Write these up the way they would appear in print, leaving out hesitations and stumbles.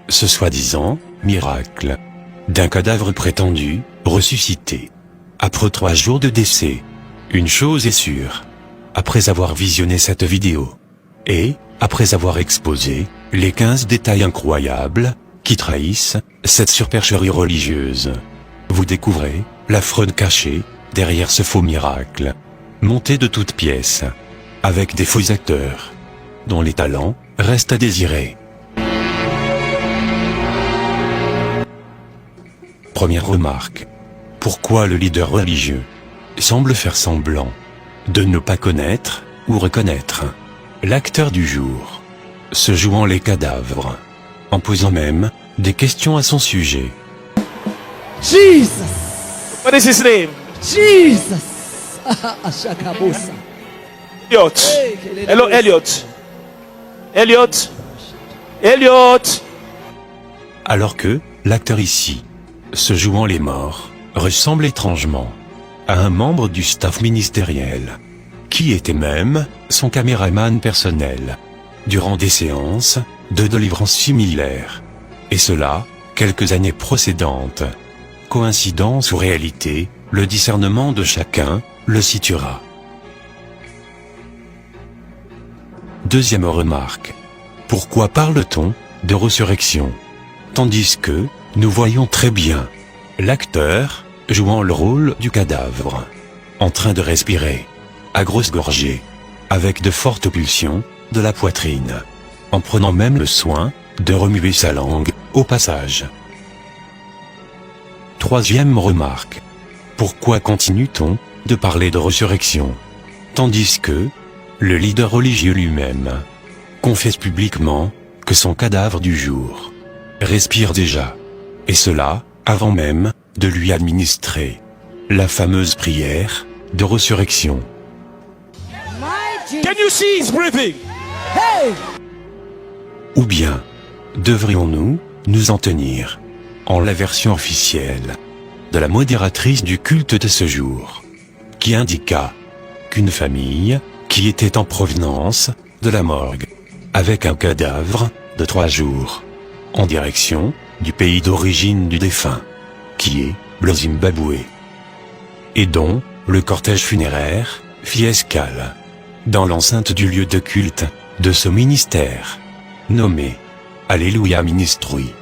Ce soi-disant miracle d'un cadavre prétendu ressuscité. Après 3 jours de décès, une chose est sûre. Après avoir visionné cette vidéo, et après avoir exposé les 15 détails incroyables qui trahissent cette supercherie religieuse, vous découvrez la fraude cachée derrière ce faux miracle, monté de toutes pièces, avec des faux acteurs, dont les talents restent à désirer. Première remarque. Pourquoi le leader religieux semble faire semblant de ne pas connaître ou reconnaître l'acteur du jour, se jouant les cadavres, en posant même des questions à son sujet. Jesus! What is his name? Jesus! Ashakabusa. Elliot. Hello, Elliot. Elliot. Elliot. Alors que l'acteur ici, se jouant les morts, ressemble étrangement à un membre du staff ministériel, qui était même son caméraman personnel, durant des séances de délivrance similaires, et cela quelques années précédentes. Coïncidence ou réalité, le discernement de chacun le situera. Deuxième remarque. Pourquoi parle-t-on de résurrection, tandis que nous voyons très bien l'acteur jouant le rôle du cadavre, en train de respirer, à grosses gorgées, avec de fortes pulsions de la poitrine, en prenant même le soin de remuer sa langue au passage. Troisième remarque. Pourquoi continue-t-on de parler de résurrection, tandis que le leader religieux lui-même confesse publiquement que son cadavre du jour respire déjà, et cela avant même de lui administrer la fameuse prière de résurrection. Can you see he's breathing? Hey! Ou bien, devrions-nous nous en tenir en la version officielle de la modératrice du culte de ce jour, qui indiqua qu'une famille qui était en provenance de la morgue, avec un cadavre de 3 jours, en direction du pays d'origine du défunt, qui est le Zimbabwe, et dont le cortège funéraire fit escale dans l'enceinte du lieu de culte de ce ministère, nommé Alléluia Ministry.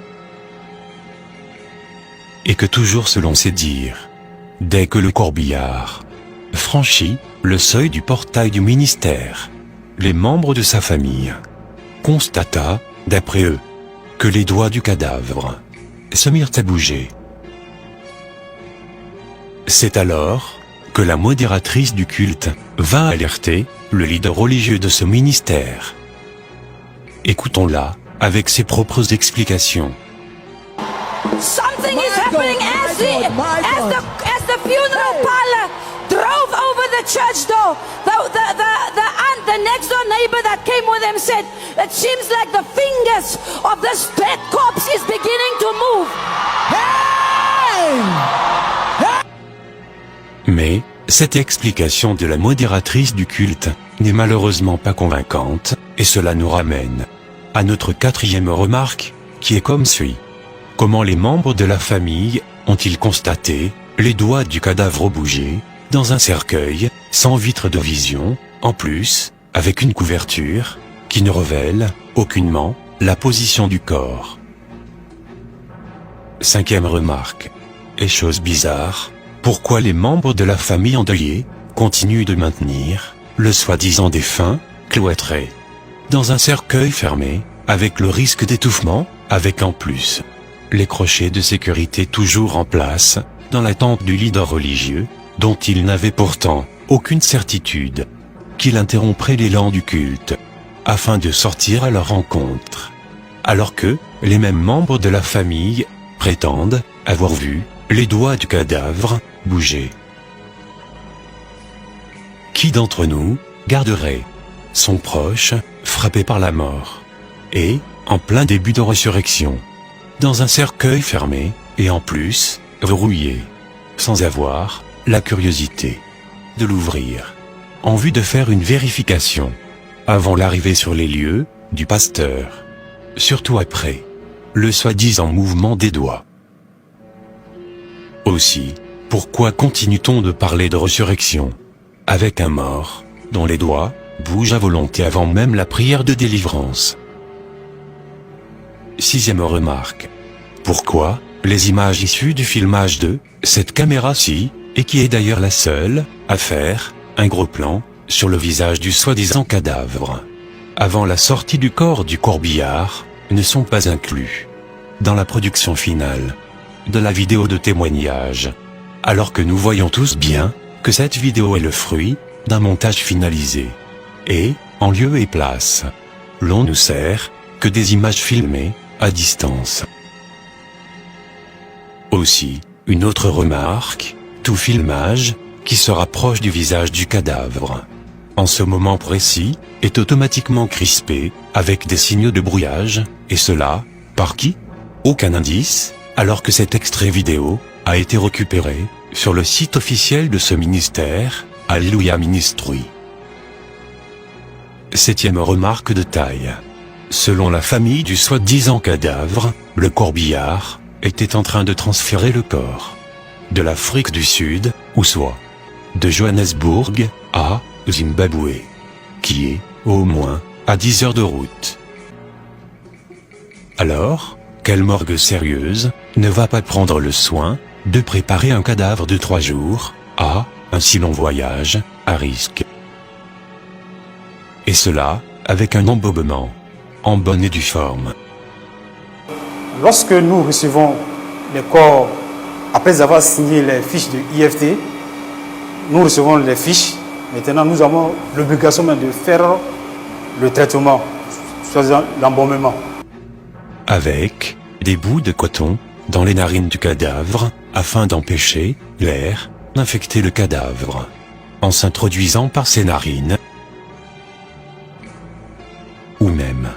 Et que toujours selon ses dires, dès que le corbillard franchit le seuil du portail du ministère, les membres de sa famille constata, d'après eux, que les doigts du cadavre se mirent à bouger. C'est alors que la modératrice du culte vint alerter le leader religieux de ce ministère. Écoutons-la avec ses propres explications. Something is happening as the funeral parlor drove over the church door. The next door neighbor that came with him said, "It seems like the fingers of this dead corpse is beginning to move." Mais cette explication de la modératrice du culte n'est malheureusement pas convaincante, et cela nous ramène à notre 4e remarque, qui est comme suit. Comment les membres de la famille ont-ils constaté les doigts du cadavre bouger dans un cercueil sans vitre de vision, en plus avec une couverture qui ne révèle aucunement la position du corps? 5e remarque. Et chose bizarre, pourquoi les membres de la famille endeuillée continuent de maintenir le soi-disant défunt cloîtré dans un cercueil fermé, avec le risque d'étouffement, avec en plus les crochets de sécurité toujours en place, dans l'attente du leader religieux, dont ils n'avaient pourtant aucune certitude qu'il interromprait l'élan du culte, afin de sortir à leur rencontre, alors que les mêmes membres de la famille prétendent avoir vu les doigts du cadavre bouger. Qui d'entre nous garderait son proche frappé par la mort, et en plein début de résurrection, dans un cercueil fermé, et en plus verrouillé, sans avoir la curiosité de l'ouvrir, en vue de faire une vérification, avant l'arrivée sur les lieux, du pasteur. Surtout après le soi-disant mouvement des doigts. Aussi, pourquoi continue-t-on de parler de résurrection avec un mort, dont les doigts bougent à volonté avant même la prière de délivrance? Sixième remarque. Pourquoi les images issues du filmage de cette caméra-ci, et qui est d'ailleurs la seule à faire un gros plan sur le visage du soi-disant cadavre, avant la sortie du corps du corbillard, ne sont pas inclus dans la production finale de la vidéo de témoignage, alors que nous voyons tous bien que cette vidéo est le fruit d'un montage finalisé. Et, en lieu et place, l'on ne sert que des images filmées à distance. Aussi, une autre remarque, tout filmage qui se rapproche du visage du cadavre, en ce moment précis, est automatiquement crispé avec des signaux de brouillage, et cela, par qui? Aucun indice, alors que cet extrait vidéo a été récupéré sur le site officiel de ce ministère, Alléluia Ministry. Septième remarque de taille. Selon la famille du soi-disant cadavre, le corbillard était en train de transférer le corps de l'Afrique du Sud, ou soit de Johannesburg à Zimbabwe, qui est, au moins, à 10 heures de route. Alors, quelle morgue sérieuse ne va pas prendre le soin de préparer un cadavre de 3 jours à un si long voyage à risque? Et cela, avec un embobement en bonne et due forme. Lorsque nous recevons les corps, après avoir signé les fiches de IFT, nous recevons les fiches. Maintenant, nous avons l'obligation de faire le traitement, soit l'embaumement. Avec des bouts de coton dans les narines du cadavre, afin d'empêcher l'air d'infecter le cadavre, en s'introduisant par ses narines. Ou même,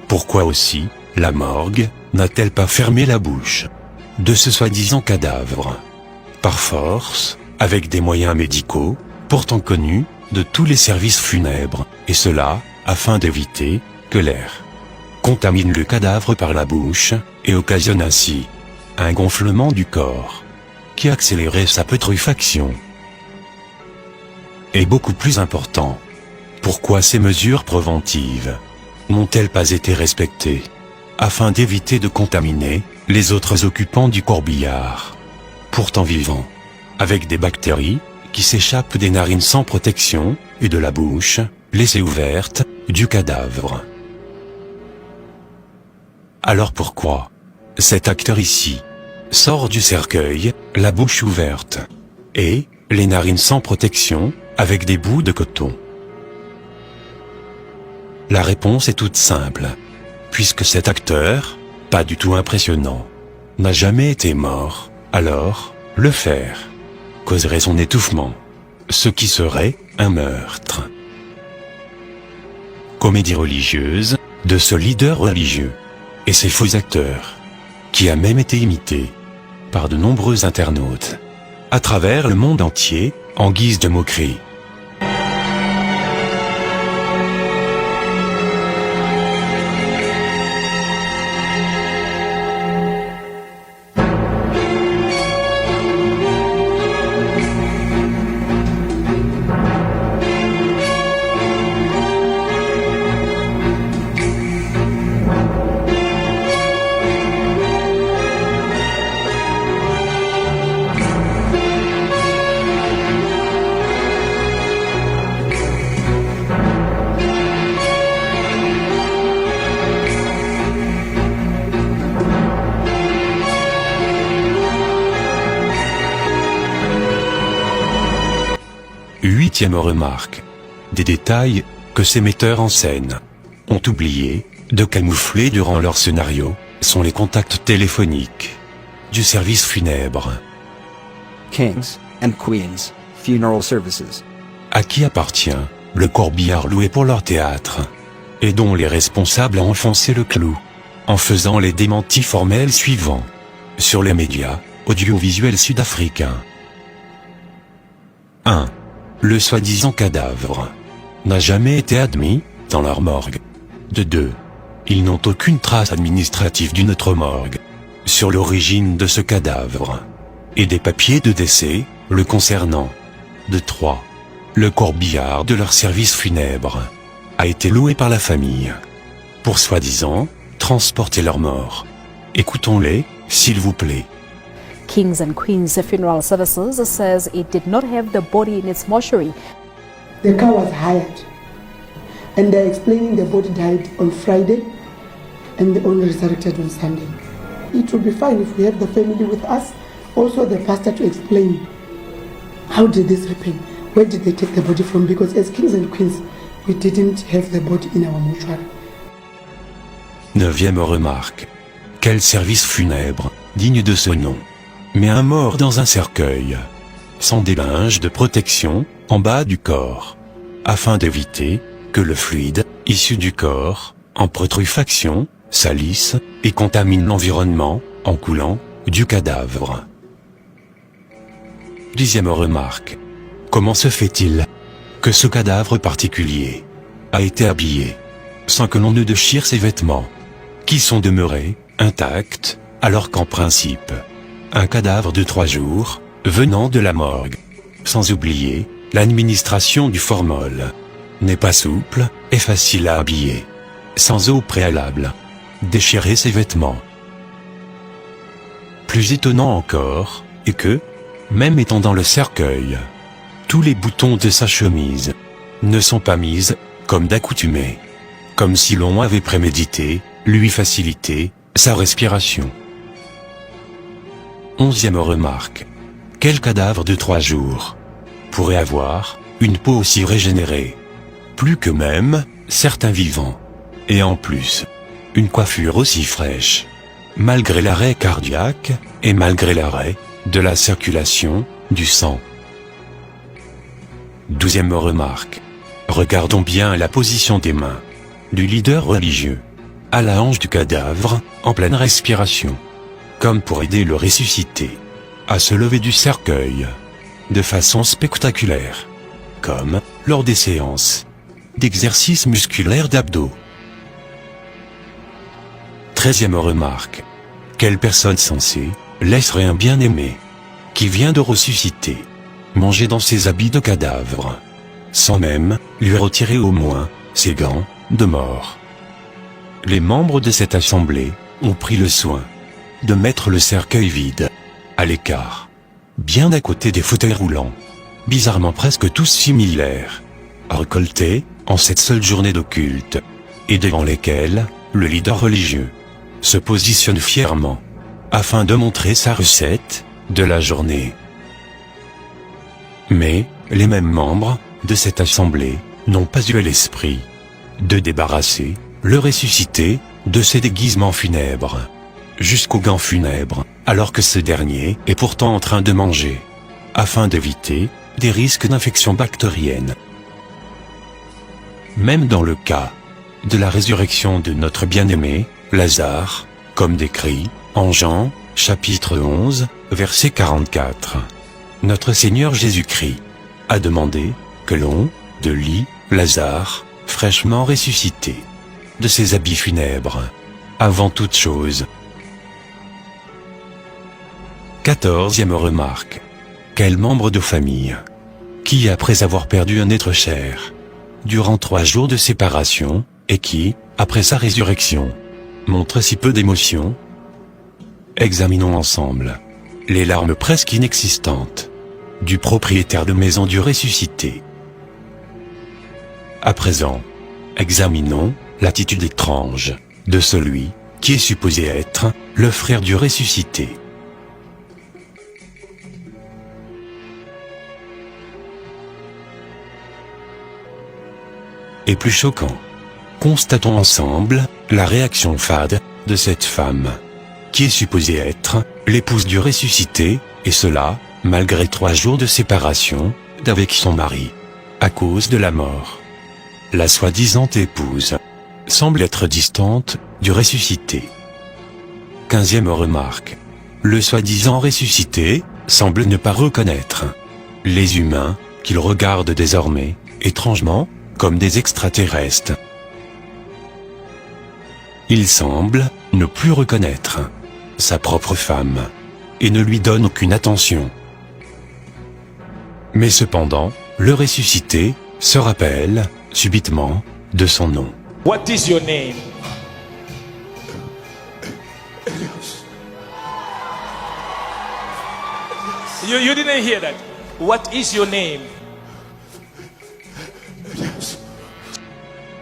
pourquoi aussi la morgue n'a-t-elle pas fermé la bouche de ce soi-disant cadavre, par force, avec des moyens médicaux, pourtant connus de tous les services funèbres, et cela, afin d'éviter que l'air contamine le cadavre par la bouche, et occasionne ainsi un gonflement du corps, qui accélérait sa putréfaction. Et beaucoup plus important, pourquoi ces mesures préventives n'ont-elles pas été respectées, afin d'éviter de contaminer les autres occupants du corbillard, pourtant vivants, avec des bactéries qui s'échappent des narines sans protection et de la bouche laissée ouverte du cadavre? Alors pourquoi cet acteur ici sort du cercueil, la bouche ouverte, et les narines sans protection, avec des bouts de coton? La réponse est toute simple, puisque cet acteur, pas du tout impressionnant, n'a jamais été mort, alors, le faire causerait son étouffement, ce qui serait un meurtre. Comédie religieuse de ce leader religieux et ses faux acteurs, qui a même été imité par de nombreux internautes à travers le monde entier, en guise de moquerie. Huitième remarque. Des détails que ces metteurs en scène ont oublié de camoufler durant leur scénario sont les contacts téléphoniques du service funèbre. Kings and Queens Funeral Services. À qui appartient le corbillard loué pour leur théâtre, et dont les responsables ont enfoncé le clou, en faisant les démentis formels suivants sur les médias audiovisuels sud-africains. 1. le soi-disant cadavre n'a jamais été admis dans leur morgue. De 2. Ils n'ont aucune trace administrative d'une autre morgue sur l'origine de ce cadavre et des papiers de décès le concernant. De 3. Le corbillard de leur service funèbre a été loué par la famille pour soi-disant transporter leur mort. Écoutons-les, s'il vous plaît. Kings and Queens Funeral Services says it did not have the body in its mortuary. The car was hired, and they're explaining the body died on Friday and the owner resurrected on Sunday. It will be fine if we have the family with us, also the pastor to explain how did this happen, where did they take the body from, because as kings and queens we didn't have the body in our mortuary. 9e remarque. Quel service funèbre, digne de ce nom. Met un mort dans un cercueil, sans des linges de protection, en bas du corps, afin d'éviter que le fluide, issu du corps, en putréfaction, salisse et contamine l'environnement, en coulant, du cadavre. 10e remarque. Comment se fait-il que ce cadavre particulier a été habillé, sans que l'on ne déchire ses vêtements, qui sont demeurés intacts, alors qu'en principe, un cadavre de 3 jours, venant de la morgue, sans oublier l'administration du formol, n'est pas souple et facile à habiller, sans au préalable déchirer ses vêtements. Plus étonnant encore est que, même étant dans le cercueil, tous les boutons de sa chemise ne sont pas mis comme d'accoutumé, comme si l'on avait prémédité lui faciliter sa respiration. 11e remarque. Quel cadavre de 3 jours pourrait avoir une peau aussi régénérée, plus que même certains vivants, et en plus, une coiffure aussi fraîche, malgré l'arrêt cardiaque et malgré l'arrêt de la circulation du sang. 12e remarque. Regardons bien la position des mains du leader religieux à la hanche du cadavre, en pleine respiration, comme pour aider le ressuscité à se lever du cercueil de façon spectaculaire, comme lors des séances d'exercices musculaires d'abdos. 13e remarque. Quelle personne sensée laisserait un bien-aimé qui vient de ressusciter manger dans ses habits de cadavre, sans même lui retirer au moins ses gants de mort? Les membres de cette assemblée ont pris le soin de mettre le cercueil vide, à l'écart, bien à côté des fauteuils roulants, bizarrement presque tous similaires, récoltés en cette seule journée de culte, et devant lesquels le leader religieux se positionne fièrement, afin de montrer sa recette de la journée. Mais, les mêmes membres de cette assemblée n'ont pas eu l'esprit de débarrasser le ressuscité de ses déguisements funèbres, jusqu'aux gants funèbres, alors que ce dernier est pourtant en train de manger, afin d'éviter des risques d'infection bactérienne. Même dans le cas de la résurrection de notre bien-aimé, Lazare, comme décrit en Jean, chapitre 11, verset 44, notre Seigneur Jésus-Christ a demandé que l'on délie Lazare, fraîchement ressuscité, de ses habits funèbres, avant toute chose. 14e remarque. Quel membre de famille qui, après avoir perdu un être cher, durant 3 jours de séparation, et qui, après sa résurrection, montre si peu d'émotion? Examinons ensemble les larmes presque inexistantes du propriétaire de maison du ressuscité. À présent, examinons l'attitude étrange de celui qui est supposé être le frère du ressuscité. Et plus choquant, constatons ensemble la réaction fade de cette femme, qui est supposée être l'épouse du ressuscité, et cela, malgré 3 jours de séparation d'avec son mari, à cause de la mort. La soi-disant épouse semble être distante du ressuscité. 15e remarque. Le soi-disant ressuscité semble ne pas reconnaître les humains qu'ils regardent désormais, étrangement, comme des extraterrestres. Il semble ne plus reconnaître sa propre femme et ne lui donne aucune attention. Mais cependant, le ressuscité se rappelle, subitement, de son nom. What is your name? You didn't hear that. What is your name?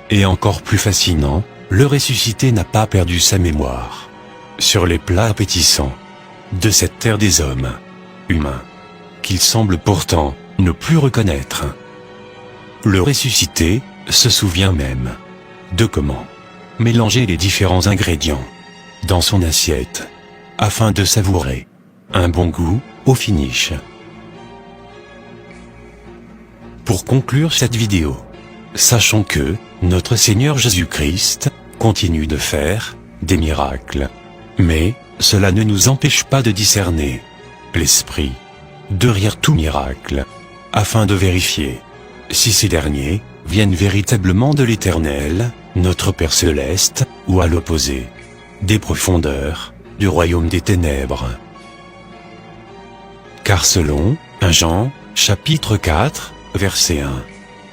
Et encore plus fascinant, le ressuscité n'a pas perdu sa mémoire sur les plats appétissants de cette terre des hommes humains, qu'il semble pourtant ne plus reconnaître. Le ressuscité se souvient même de comment mélanger les différents ingrédients dans son assiette afin de savourer un bon goût au finish. Pour conclure cette vidéo, sachons que notre Seigneur Jésus-Christ continue de faire des miracles. Mais cela ne nous empêche pas de discerner l'esprit derrière tout miracle, afin de vérifier si ces derniers viennent véritablement de l'Éternel, notre Père Céleste, ou à l'opposé, des profondeurs du royaume des ténèbres. Car selon 1 Jean, chapitre 4, verset 1,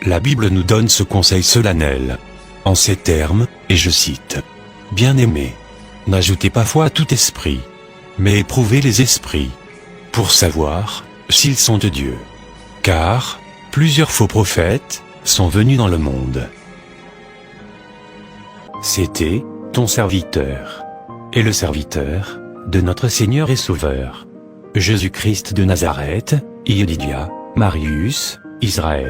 la Bible nous donne ce conseil solennel, en ces termes, et je cite, « Bien-aimés, n'ajoutez pas foi à tout esprit, mais éprouvez les esprits, pour savoir s'ils sont de Dieu. Car plusieurs faux prophètes sont venus dans le monde. » C'était ton serviteur, et le serviteur de notre Seigneur et Sauveur, Jésus-Christ de Nazareth, Yedidia, Marius, Israël.